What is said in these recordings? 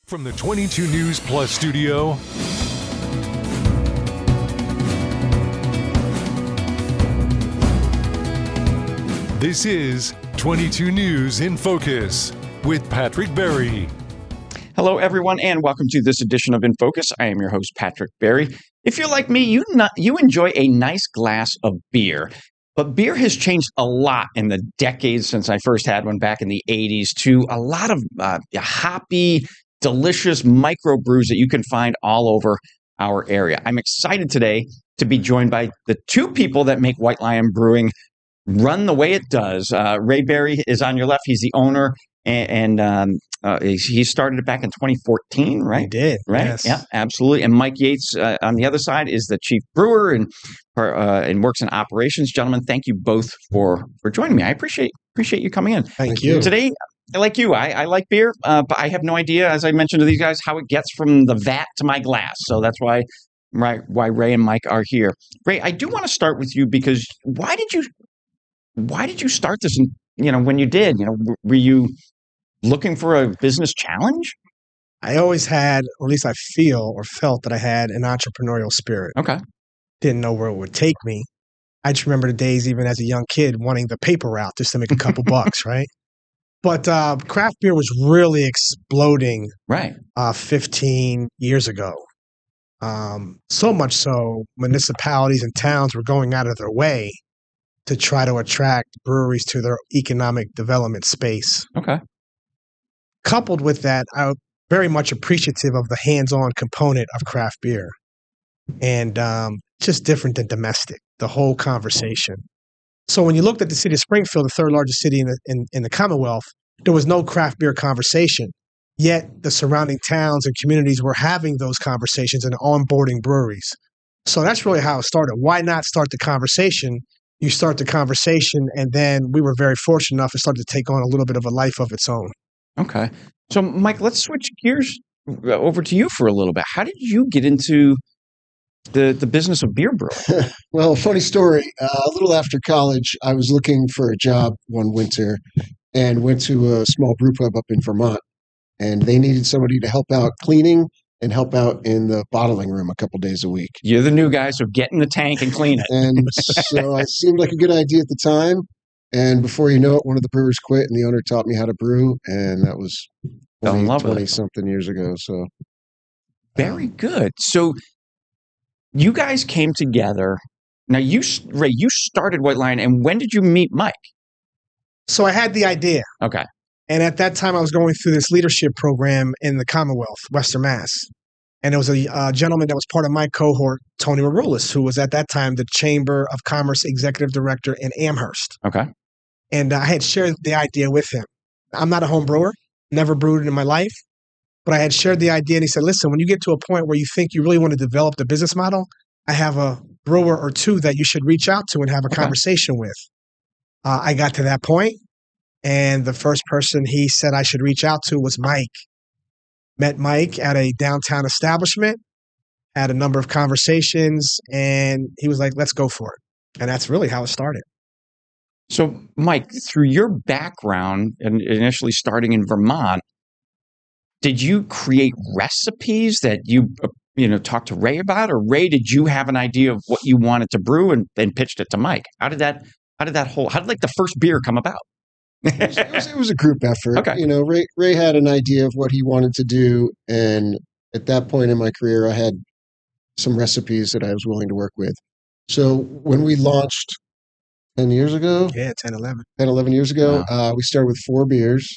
From the 22 News Plus studio, this is 22 News in Focus with Patrick Berry. Hello, everyone, and welcome to this edition of InFocus. I am your host, Patrick Berry. If you're like me, you enjoy a nice glass of beer. But beer has changed a lot in the decades since I first had one back in the 80s to a lot of hoppy, delicious microbrews that you can find all over our area. I'm excited today to be joined by the two people that make White Lion Brewing run the way it does. Ray Berry is on your left. He's the owner, and he started it back in 2014, right? He did, right? Yes. Yeah, absolutely. And Mike Yates on the other side is the chief brewer and works in operations. Gentlemen, thank you both for joining me. I appreciate you coming in. Thank you. Today, like you, I like beer, but I have no idea, as I mentioned to these guys, how it gets from the vat to my glass. So that's why Ray and Mike are here. Ray, I do want to start with you because why did you start this? And, when you did, were you looking for a business challenge? I always had, or at least I feel or felt that I had an entrepreneurial spirit. Okay. Didn't know where it would take me. I just remember the days, even as a young kid, wanting the paper route just to make a couple bucks, right? But craft beer was really exploding, right, 15 years ago. So much so, municipalities and towns were going out of their way to try to attract breweries to their economic development space. Okay. Coupled with that, I'm very much appreciative of the hands-on component of craft beer, and just different than domestic, the whole conversation. So when you looked at the city of Springfield, the third largest city in the Commonwealth, there was no craft beer conversation. Yet the surrounding towns and communities were having those conversations and onboarding breweries. So that's really how it started. Why not start the conversation? You start the conversation, and then we were very fortunate enough to start to take on a little bit of a life of its own. Okay. So, Mike, let's switch gears over to you for a little bit. How did you get into the business of beer brewing? Well, funny story. A little after college, I was looking for a job one winter and went to a small brew pub up in Vermont. And they needed somebody to help out cleaning and help out in the bottling room a couple days a week. You're the new guy, so get in the tank and clean it. And so it seemed like a good idea at the time. And before you know it, one of the brewers quit and the owner taught me how to brew. And that was 20-something years ago. So very good. So you guys came together. Now, Ray, you started White Lion, and when did you meet Mike? So I had the idea. Okay. And at that time, I was going through this leadership program in the Commonwealth, Western Mass. And there was a gentleman that was part of my cohort, Tony Maroulis, who was at that time the Chamber of Commerce Executive Director in Amherst. Okay. And I had shared the idea with him. I'm not a home brewer, never brewed in my life, but I had shared the idea. And he said, listen, when you get to a point where you think you really want to develop the business model, I have a brewer or two that you should reach out to and have a conversation with. I got to that point. And the first person he said I should reach out to was Mike. Met Mike at a downtown establishment, had a number of conversations, and he was like, let's go for it. And that's really how it started. So, Mike, through your background and initially starting in Vermont, did you create recipes that you talked to Ray about? Or Ray, did you have an idea of what you wanted to brew and pitched it to Mike? How did the first beer come about? It was a group effort. Okay. Ray had an idea of what he wanted to do, and at that point in my career, I had some recipes that I was willing to work with. So when we launched 10 years ago, 11 years ago, wow. We started with 4 beers,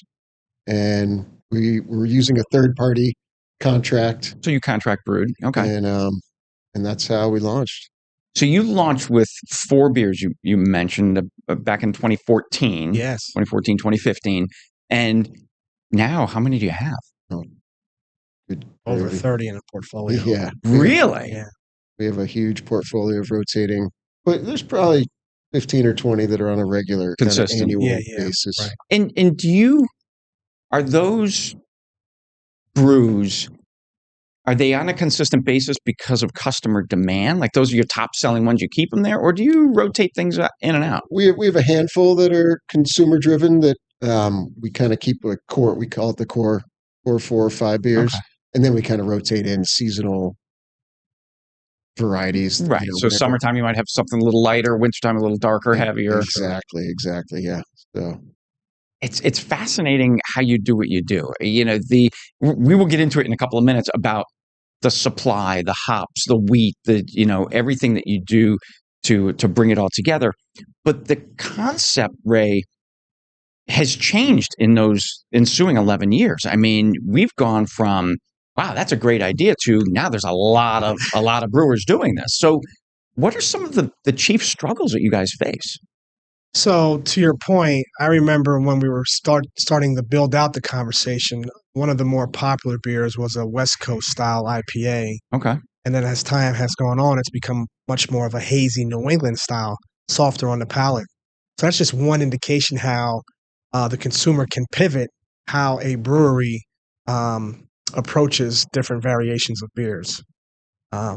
and we were using a third-party contract. So you contract brewed, okay, and that's how we launched. So you launched with 4 beers, you mentioned back in 2014. Yes. 2014, 2015. And now, how many do you have? Over 30 in a portfolio. Yeah. Really? Yeah. We have a huge portfolio of rotating, but there's probably 15 or 20 that are on a regular consistent annual basis. Right. And are those brews, are they on a consistent basis because of customer demand? Like those are your top selling ones, you keep them there? Or do you rotate things in and out? We have a handful that are consumer driven that we kind of keep a core, we call it the core or 4 or 5 beers, Okay. and then we kind of rotate in seasonal varieties. Right. So whatever. summertime you might have something a little lighter, wintertime a little darker, heavier. Exactly. Yeah. So It's fascinating how you do what you do. We will get into it in a couple of minutes about the supply, the hops, the wheat, everything that you do to bring it all together. But the concept, Ray, has changed in those ensuing 11 years. I mean, we've gone from, wow, that's a great idea, to now there's a lot of brewers doing this. So what are some of the chief struggles that you guys face? So to your point, I remember when we were starting to build out the conversation, one of the more popular beers was a West Coast style IPA. Okay. And then as time has gone on, it's become much more of a hazy New England style, softer on the palate. So that's just one indication how the consumer can pivot how a brewery approaches different variations of beers.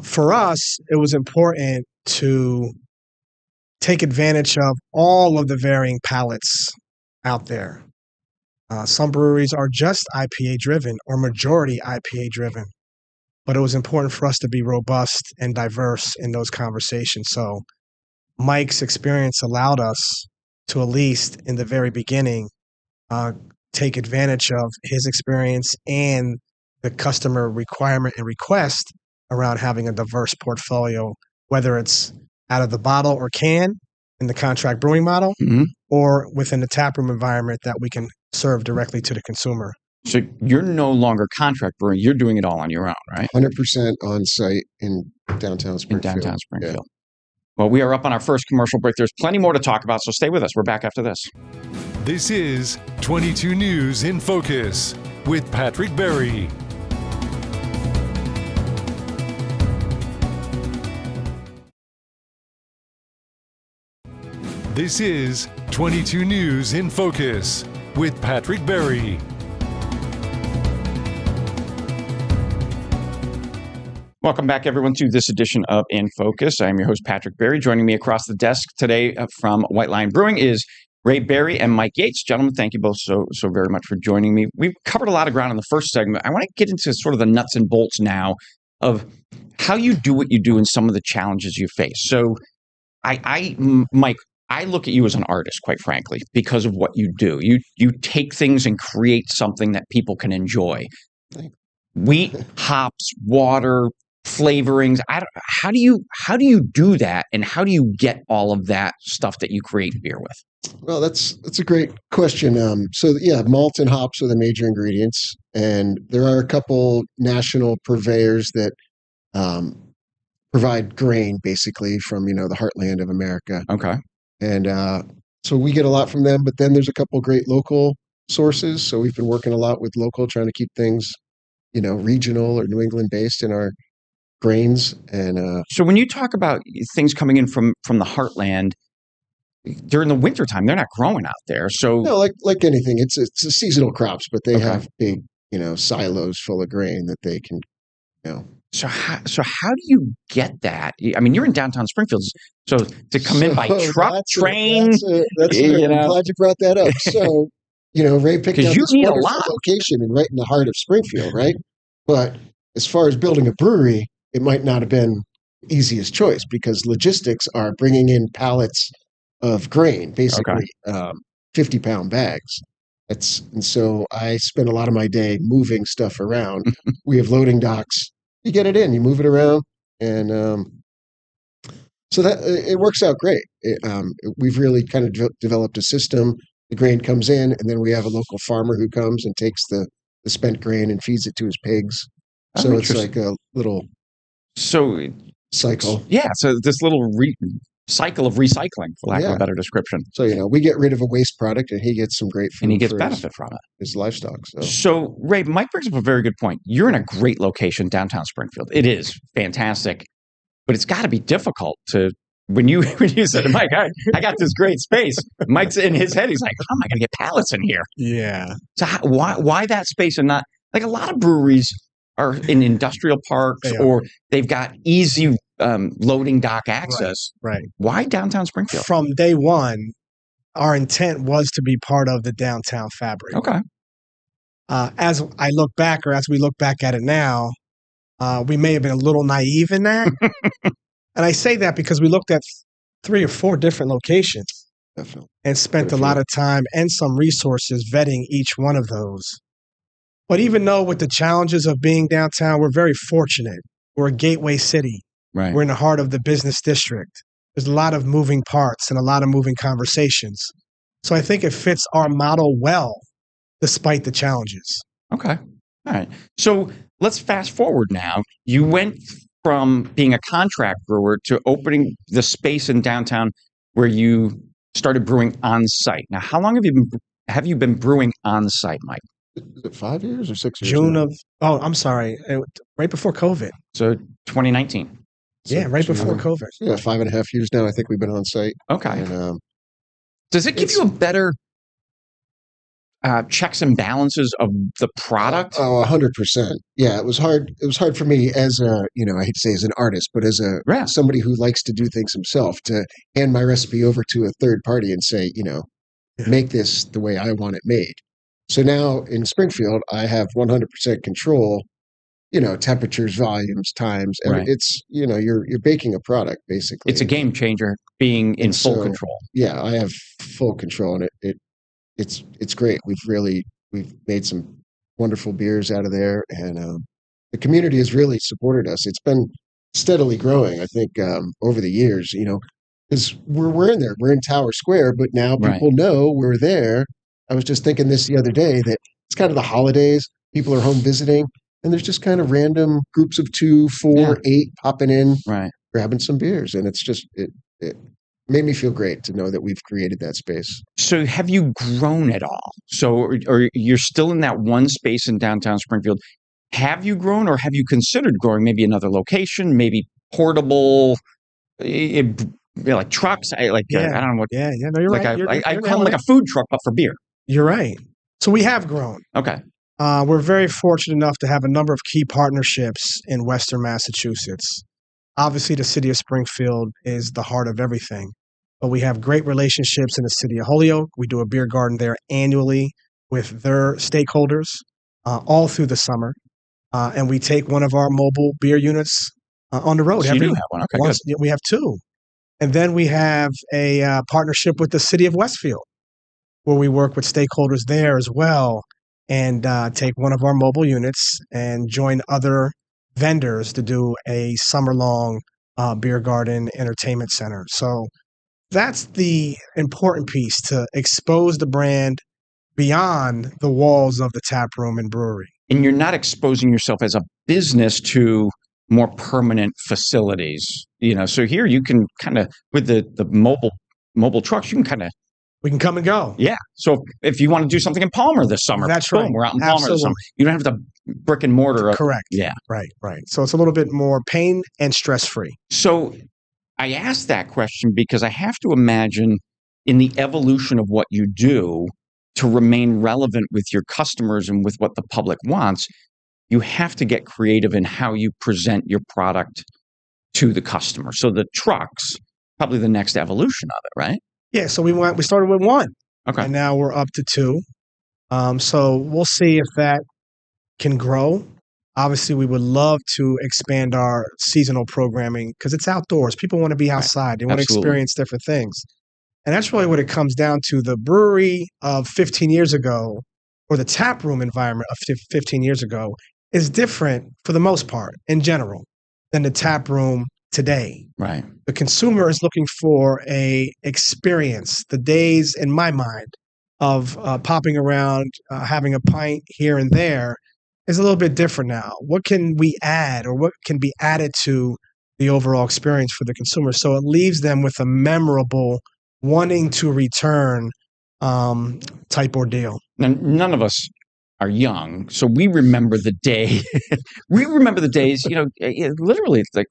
For us, it was important to take advantage of all of the varying palates out there. Some breweries are just IPA driven or majority IPA driven, but it was important for us to be robust and diverse in those conversations. So Mike's experience allowed us to, at least in the very beginning, take advantage of his experience and the customer requirement and request around having a diverse portfolio, whether it's out of the bottle or can in the contract brewing model, or within the taproom environment that we can serve directly to the consumer. So you're no longer contract brewing; you're doing it all on your own, right? 100% on site in downtown Springfield. Yeah. Well, we are up on our first commercial break. There's plenty more to talk about, so stay with us. We're back after this. This is 22 News in Focus with Patrick Berry. This is 22 News in Focus with Patrick Berry. Welcome back, everyone, to this edition of In Focus. I am your host, Patrick Berry. Joining me across the desk today from White Lion Brewing is Ray Berry and Mike Yates. Gentlemen, thank you both so very much for joining me. We've covered a lot of ground in the first segment. I want to get into sort of the nuts and bolts now of how you do what you do and some of the challenges you face. So, Mike, I look at you as an artist, quite frankly, because of what you do. You take things and create something that people can enjoy. Wheat, hops, water, flavorings. How do you do that, and how do you get all of that stuff that you create beer with? Well, that's a great question. So yeah, malt and hops are the major ingredients, and there are a couple national purveyors that provide grain, basically from the heartland of America. Okay, and so we get a lot from them. But then there's a couple great local sources. So we've been working a lot with local, trying to keep things regional or New England based in our grains. And so when you talk about things coming in from the heartland during the wintertime, they're not growing out there. So no, like anything, it's a seasonal crops, but they have big silos full of grain that they can So how do you get that? I mean, you're in downtown Springfield, so to come in by truck, train. I'm glad you brought that up. So Ray picked out this wonderful location and right in the heart of Springfield, right? But as far as building a brewery, it might not have been the easiest choice, because logistics are bringing in pallets of grain, basically 50-pound bags. And so I spend a lot of my day moving stuff around. We have loading docks. You get it in, you move it around, and so that it works out great. We've really kind of developed a system. The grain comes in, and then we have a local farmer who comes and takes the spent grain and feeds it to his pigs. So it's like a little cycle. Yeah, so this little cycle of recycling, for lack of a better description. So we get rid of a waste product, and he gets some great food, and he gets benefit from it. His livestock. So Ray, Mike brings up a very good point. You're in a great location, downtown Springfield. It is fantastic, but it's got to be difficult to. When you said, Mike, I got this great space, Mike's in his head. He's like, how am I going to get pallets in here? Yeah. So why that space, and not like a lot of breweries are in industrial parks, or they've got easy loading dock access. Right. Why downtown Springfield? From day one, our intent was to be part of the downtown fabric. Okay. as I look back, or as we look back at it now, we may have been a little naive in that. And I say that because we looked at 3 or 4 different locations Definitely. and spent a lot of time and some resources vetting each one of those. But even though with the challenges of being downtown, we're very fortunate. We're a gateway city. Right. We're in the heart of the business district. There's a lot of moving parts and a lot of moving conversations. So I think it fits our model well, despite the challenges. Okay. All right. So let's fast forward now. You went from being a contract brewer to opening the space in downtown where you started brewing on site. Now, how long have you been brewing on site, Mike? Is it 5 years or 6 years? June of, oh, I'm sorry, right before COVID. So 2019. Yeah, right before COVID. Yeah, 5.5 years now. I think we've been on site. Okay. And, Does it give you a better checks and balances of the product? Oh, 100%. Yeah, it was hard. It was hard for me as a, I hate to say as an artist, but as somebody who likes to do things himself, to hand my recipe over to a third party and say, make this the way I want it made. So now in Springfield, I have 100% control, temperatures, volumes, times. Right. It's, you're baking a product basically. It's a game changer being in full control. Yeah, I have full control, and it's great. We've made some wonderful beers out of there, and the community has really supported us. It's been steadily growing, I think, over the years. Because we're in there, we're in Tower Square, but now people know we're there. I was just thinking this the other day that it's kind of the holidays. People are home visiting, and there's just kind of random groups of 2, 4, 8 popping in, grabbing some beers, and it's just it made me feel great to know that we've created that space. So have you grown at all? So, or you're still in that one space in downtown Springfield. Have you grown, or have you considered growing maybe another location, maybe portable, like trucks? I don't know what. Yeah. No, you're right. I call them like a food truck, but for beer. You're right. So we have grown. Okay. We're very fortunate enough to have a number of key partnerships in Western Massachusetts. Obviously, the city of Springfield is the heart of everything, but we have great relationships in the city of Holyoke. We do a beer garden there annually with their stakeholders all through the summer, and we take one of our mobile beer units on the road. So you do have one. Okay, good. We have 2. And then we have a partnership with the city of Westfield, where we work with stakeholders there as well, and take one of our mobile units and join other vendors to do a summer-long beer garden entertainment center. So that's the important piece, to expose the brand beyond the walls of the tap room and brewery. And you're not exposing yourself as a business to more permanent facilities. So here you can kind of, with the mobile trucks, you can kind of, we can come and go. Yeah. So if you want to do something in Palmer this summer, that's boom, right. We're out in Palmer this summer. You don't have the brick and mortar. Correct. Yeah. Right. So it's a little bit more pain and stress-free. So I asked that question because I have to imagine, in the evolution of what you do to remain relevant with your customers and with what the public wants, you have to get creative in how you present your product to the customer. So the trucks, probably the next evolution of it, right? Yeah, so we started with 1. Okay. And now we're up to 2. So we'll see if that can grow. Obviously, we would love to expand our seasonal programming because it's outdoors. People want to be outside. They want to experience different things. And that's really what it comes down to. The brewery of 15 years ago, or the tap room environment of 15 years ago, is different for the most part, in general, than the tap room today. Right. The consumer is looking for a experience. The days, in my mind, of popping around, having a pint here and there is a little bit different now. What can we add, or what can be added to the overall experience for the consumer, so it leaves them with a memorable, wanting to return type ordeal? Now, none of us are young, so we remember the day. We remember the days, literally, it's like,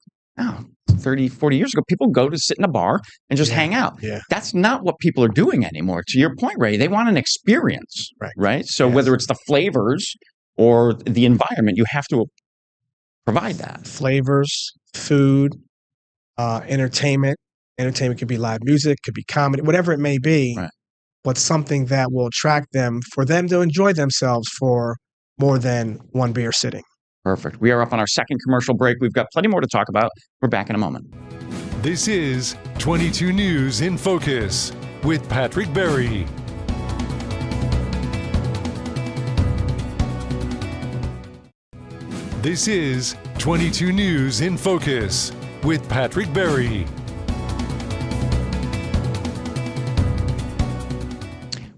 30, 40 years ago, people go to sit in a bar and just hang out. Yeah. That's not what people are doing anymore. To your point, Ray, they want an experience, right? So whether it's the flavors or the environment, you have to provide that. Flavors, food, entertainment. Entertainment could be live music, could be comedy, whatever it may be, but something that will attract them, for them to enjoy themselves for more than one beer sitting. Perfect. We are up on our second commercial break. We've got plenty more to talk about. We're back in a moment. This is 22 News in Focus with Patrick Berry. This is 22 News in Focus with Patrick Berry.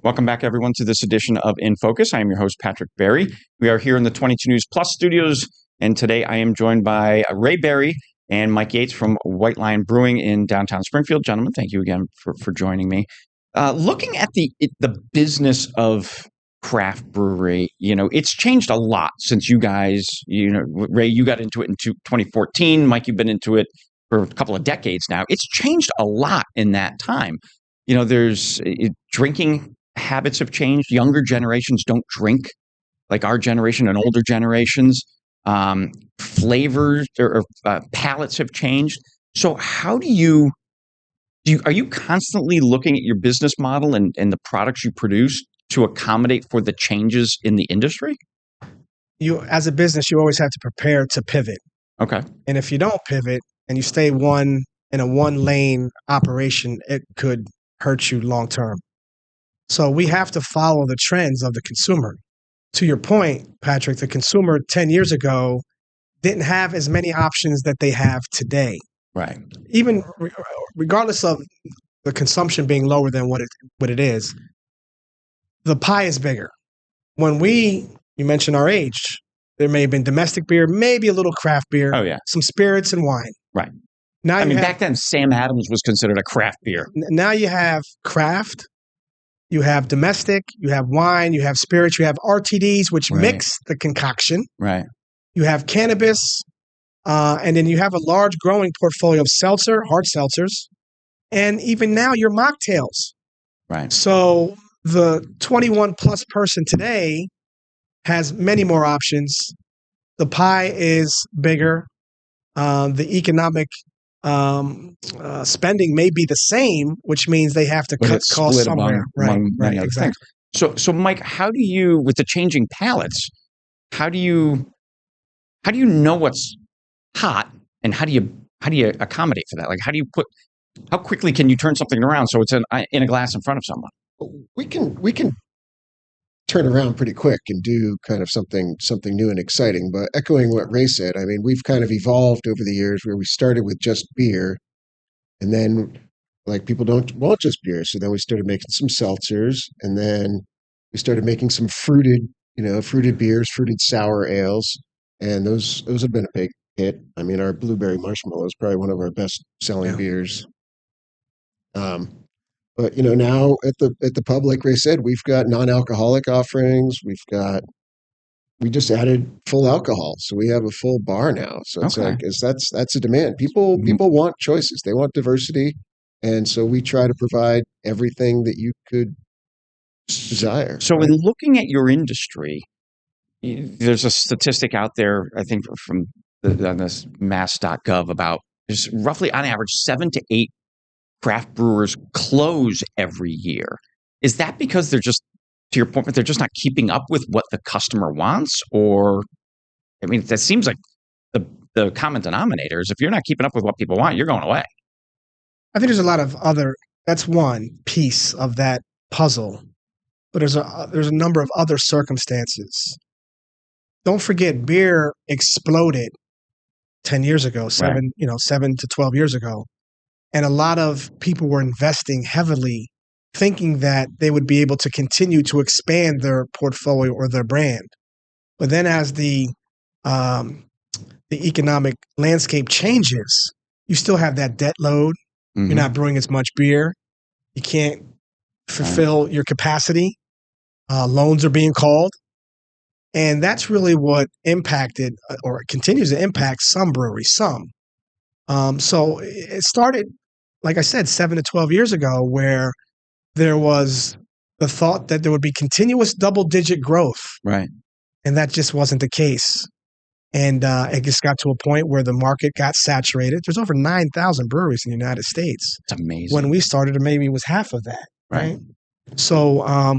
Welcome back, everyone, to this edition of InFocus. I am your host, Patrick Berry. We are here in the 22 News Plus studios, and today I am joined by Ray Berry and Mike Yates from White Lion Brewing in downtown Springfield. Gentlemen, thank you again for joining me. Looking at the business of craft brewery, it's changed a lot since you guys, Ray, you got into it in 2014. Mike, you've been into it for a couple of decades now. It's changed a lot in that time. There's drinking habits have changed. Younger generations don't drink like our generation and older generations. Flavors or palates have changed. So how are you constantly looking at your business model and the products you produce to accommodate for the changes in the industry? You, as a business, you always have to prepare to pivot. Okay. And if you don't pivot and you stay in a one lane operation, it could hurt you long term. So we have to follow the trends of the consumer. To your point, Patrick, the consumer 10 years ago didn't have as many options that they have today. Right. Even regardless of the consumption being lower than what it is, the pie is bigger. When you mentioned our age, there may have been domestic beer, maybe a little craft beer, some spirits and wine. Right. Now back then, Sam Adams was considered a craft beer. Now you have craft, you have domestic, you have wine, you have spirits, you have RTDs, which mix the concoction. Right. You have cannabis, and then you have a large growing portfolio of seltzer, hard seltzers, and even now your mocktails. Right. So the 21 plus person today has many more options. The pie is bigger. The economic spending may be the same, which means they have to cut costs somewhere. Right, exactly. So Mike, how do you, with the changing palates, how do you know what's hot, and how do you accommodate for that? Like, how quickly can you turn something around so it's in a glass in front of someone? We can turn around pretty quick and do kind of something new and exciting. But echoing what Ray said, we've kind of evolved over the years where we started with just beer, and then like people don't want just beer, so then we started making some seltzers, and then we started making some fruited beers, fruited sour ales, and those have been a big hit. Our blueberry marshmallow is probably one of our best selling beers. But now at the pub, like Ray said, we've got non-alcoholic offerings. We just added full alcohol, so we have a full bar now. So it's that's a demand. People want choices. They want diversity, and so we try to provide everything that you could desire. So in looking at your industry, there's a statistic out there, I think from on this mass.gov, about there's roughly on average 7 to 8 craft brewers close every year. Is that because they're just, to your point, they're just not keeping up with what the customer wants? Or, that seems like the common denominator is if you're not keeping up with what people want, you're going away. I think there's a lot of that's one piece of that puzzle, but there's a number of other circumstances. Don't forget, beer exploded 10 years ago, 7 to 12 years ago. And a lot of people were investing heavily, thinking that they would be able to continue to expand their portfolio or their brand. But then as the economic landscape changes, you still have that debt load. Mm-hmm. You're not brewing as much beer. You can't fulfill your capacity. Loans are being called. And that's really what impacted or continues to impact some breweries, so it started, like I said, 7 to 12 years ago, where there was the thought that there would be continuous double-digit growth. Right. And that just wasn't the case. And it just got to a point where the market got saturated. There's over 9,000 breweries in the United States. It's amazing. When we started, maybe it was half of that. Right. So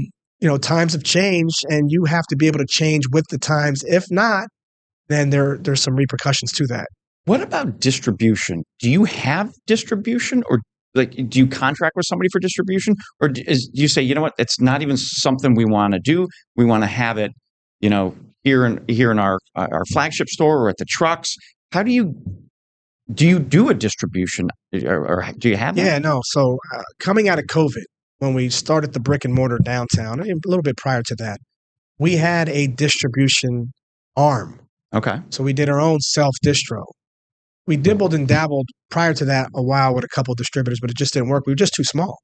times have changed, and you have to be able to change with the times. If not, then there's some repercussions to that. What about distribution? Do you have distribution, or do you contract with somebody for distribution, or do you say, you know what, it's not even something we want to do. We want to have it, here in our flagship store or at the trucks. How do you do a distribution, or do you have that? Yeah, no. So coming out of COVID, when we started the brick and mortar downtown, a little bit prior to that, we had a distribution arm. Okay. So we did our own self-distro. We dibbled and dabbled prior to that a while with a couple of distributors, but it just didn't work. We were just too small.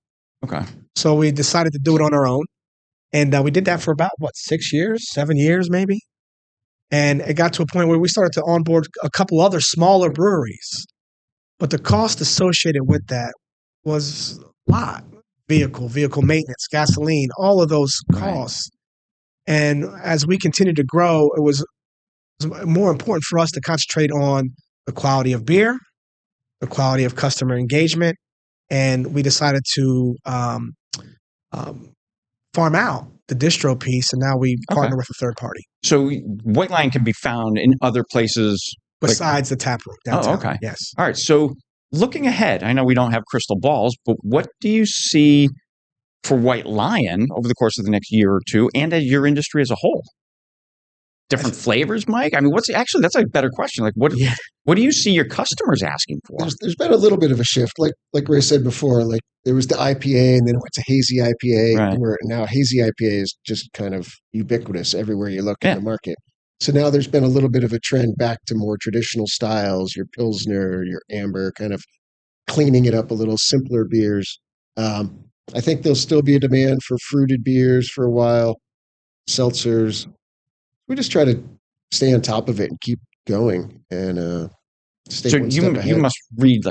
Okay. So we decided to do it on our own. And we did that for about, 6 years, 7 years maybe? And it got to a point where we started to onboard a couple other smaller breweries. But the cost associated with that was a lot. Vehicle maintenance, gasoline, all of those costs. Right. And as we continued to grow, it was more important for us to concentrate on the quality of beer, the quality of customer engagement, and we decided to farm out the distro piece, and now we partner with a third party. So White Lion can be found in other places besides the tap room downtown. Oh, okay. Yes. All right. So looking ahead, I know we don't have crystal balls, but what do you see for White Lion over the course of the next year or two, and as your industry as a whole? Different flavors, Mike? I mean, that's a better question. Like, what do you see your customers asking for? There's been a little bit of a shift. Like Ray said before, like there was the IPA and then it went to hazy IPA, right. Where now hazy IPA is just kind of ubiquitous everywhere you look in the market. So now there's been a little bit of a trend back to more traditional styles, your Pilsner, your Amber, kind of cleaning it up a little, simpler beers. I think there'll still be a demand for fruited beers for a while, seltzers. We just try to stay on top of it and keep going and stay so one step ahead. You must read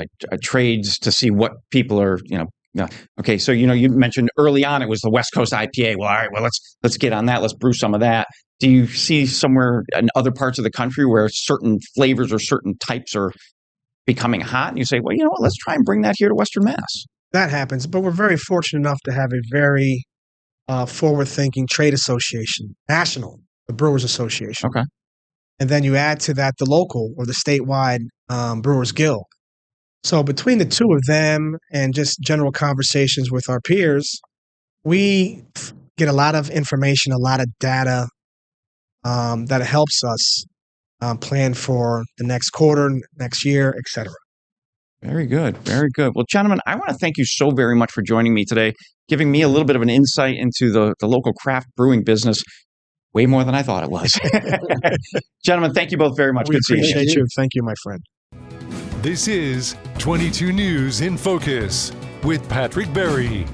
trades to see what people are, Okay, so you mentioned early on it was the West Coast IPA. Well, all right, well let's get on that. Let's brew some of that. Do you see somewhere in other parts of the country where certain flavors or certain types are becoming hot, and you say, well, let's try and bring that here to Western Mass? That happens, but we're very fortunate enough to have a very forward-thinking trade association, national. The Brewers Association. Okay. And then you add to that the local or the statewide Brewers Guild. So between the two of them and just general conversations with our peers, we get a lot of information, a lot of data that helps us plan for the next quarter, next year, et cetera. Very good. Very good. Well, gentlemen, I want to thank you so very much for joining me today, giving me a little bit of an insight into the local craft brewing business. Way more than I thought it was. Gentlemen, thank you both very much. We Good seeing you. appreciate you. Thank you, my friend. This is 22 News in Focus with Patrick Berry.